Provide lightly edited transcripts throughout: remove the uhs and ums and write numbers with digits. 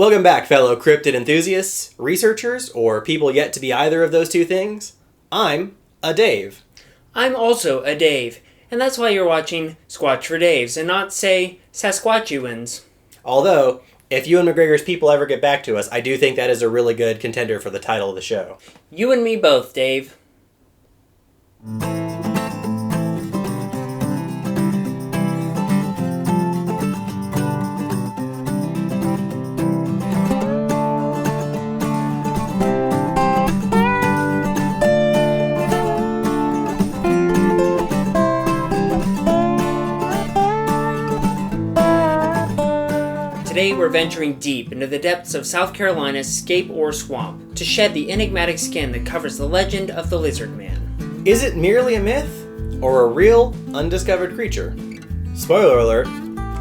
Welcome back, fellow cryptid enthusiasts, researchers, or people yet to be either of those two things. I'm a Dave. I'm also a Dave, and that's why you're watching Squatch for Daves and not, say, Sasquatchuans. Although, if Ewan McGregor's people ever get back to us, I do think that is a really good contender for the title of the show. You and me both, Dave. Today we're venturing deep into the depths of South Carolina's Scape Ore Swamp to shed the enigmatic skin that covers the legend of the Lizard Man. Is it merely a myth, or a real, undiscovered creature? Spoiler alert,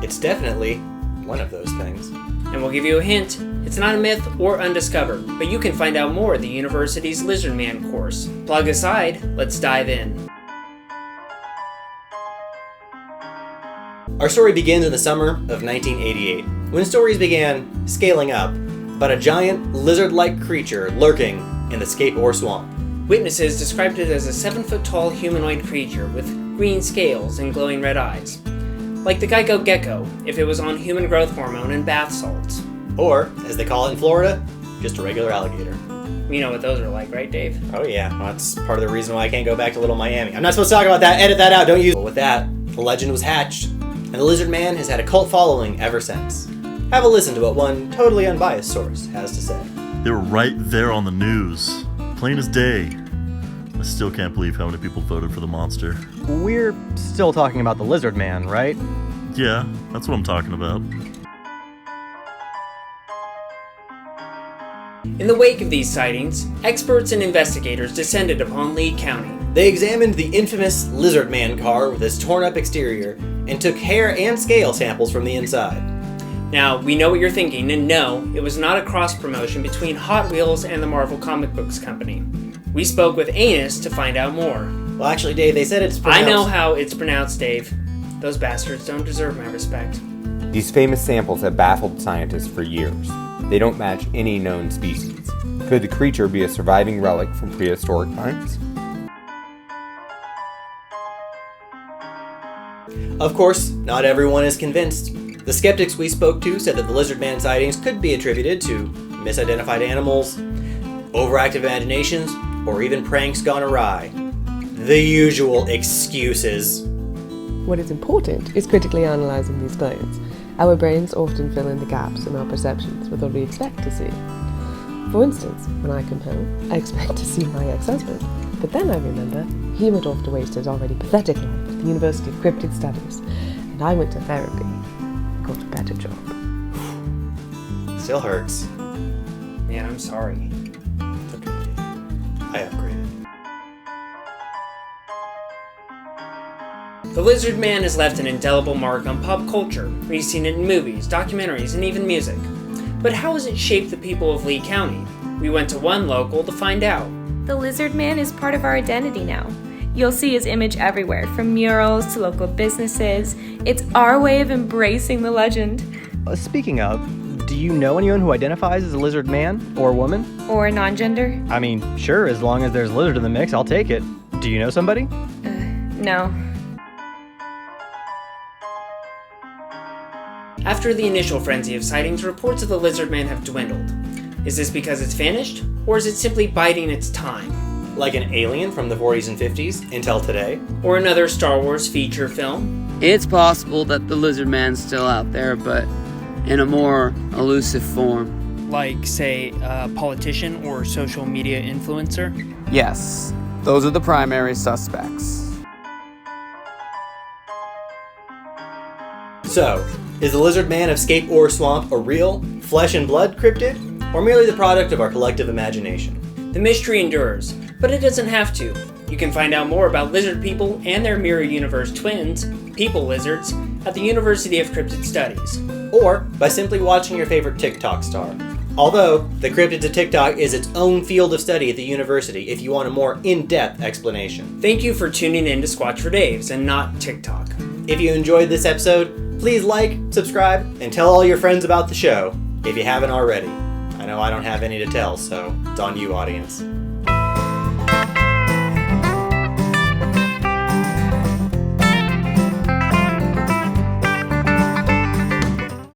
it's definitely one of those things. And we'll give you a hint, it's not a myth or undiscovered, but you can find out more at the university's Lizard Man course. Plug aside, let's dive in. Our story begins in the summer of 1988, when stories began scaling up about a giant lizard-like creature lurking in the Scape Ore Swamp. Witnesses described it as a 7-foot-tall humanoid creature with green scales and glowing red eyes. Like the Geico gecko, if it was on human growth hormone and bath salts. Or, as they call it in Florida, just a regular alligator. You know what those are like, right, Dave? Oh yeah, well, that's part of the reason why I can't go back to Little Miami. I'm not supposed to talk about that, edit that out, don't use it. But with that, the legend was hatched, and the Lizard Man has had a cult following ever since. Have a listen to what one totally unbiased source has to say. They were right there on the news, plain as day. I still can't believe how many people voted for the monster. We're still talking about the Lizard Man, right? Yeah, that's what I'm talking about. In the wake of these sightings, experts and investigators descended upon Lee County. They examined the infamous Lizard Man car with its torn-up exterior and took hair and scale samples from the inside. Now, we know what you're thinking, and no, it was not a cross-promotion between Hot Wheels and the Marvel Comic Books Company. We spoke with Anus to find out more. Well, actually, Dave, they said it's pronounced... I know how it's pronounced, Dave. Those bastards don't deserve my respect. These famous samples have baffled scientists for years. They don't match any known species. Could the creature be a surviving relic from prehistoric times? Of course, not everyone is convinced. The skeptics we spoke to said that the Lizard Man sightings could be attributed to misidentified animals, overactive imaginations, or even pranks gone awry. The usual excuses. What is important is critically analysing these claims. Our brains often fill in the gaps in our perceptions with what we expect to see. For instance, when I come home, I expect to see my ex-husband, but then I remember he went off to waste his already pathetic life at the University of Cryptid Studies, and I went to therapy. Got a better job. Still hurts. Man, I'm sorry. It's okay, Dave. I upgraded. The Lizard Man has left an indelible mark on pop culture. We've seen it in movies, documentaries, and even music. But how has it shaped the people of Lee County? We went to one local to find out. The Lizard Man is part of our identity now. You'll see his image everywhere, from murals to local businesses. It's our way of embracing the legend. Speaking of, do you know anyone who identifies as a lizard man or woman? Or non-gender? I mean, sure, as long as there's lizard in the mix, I'll take it. Do you know somebody? No. After the initial frenzy of sightings, reports of the Lizard Man have dwindled. Is this because it's vanished, or is it simply biding its time? Like an alien from the 40s and 50s until today? Or another Star Wars feature film? It's possible that the Lizard Man's still out there, but in a more elusive form. Like, say, a politician or social media influencer? Yes, those are the primary suspects. So, is the Lizard Man of Scape Ore Swamp a real, flesh and blood cryptid, or merely the product of our collective imagination? The mystery endures, but it doesn't have to. You can find out more about lizard people and their mirror universe twins, people lizards, at the University of Cryptid Studies. Or by simply watching your favorite TikTok star. Although, the cryptids of TikTok is its own field of study at the university if you want a more in-depth explanation. Thank you for tuning in to Squatch for Daves and not TikTok. If you enjoyed this episode, please like, subscribe, and tell all your friends about the show. if you haven't already. I know I don't have any to tell, so it's on you, audience.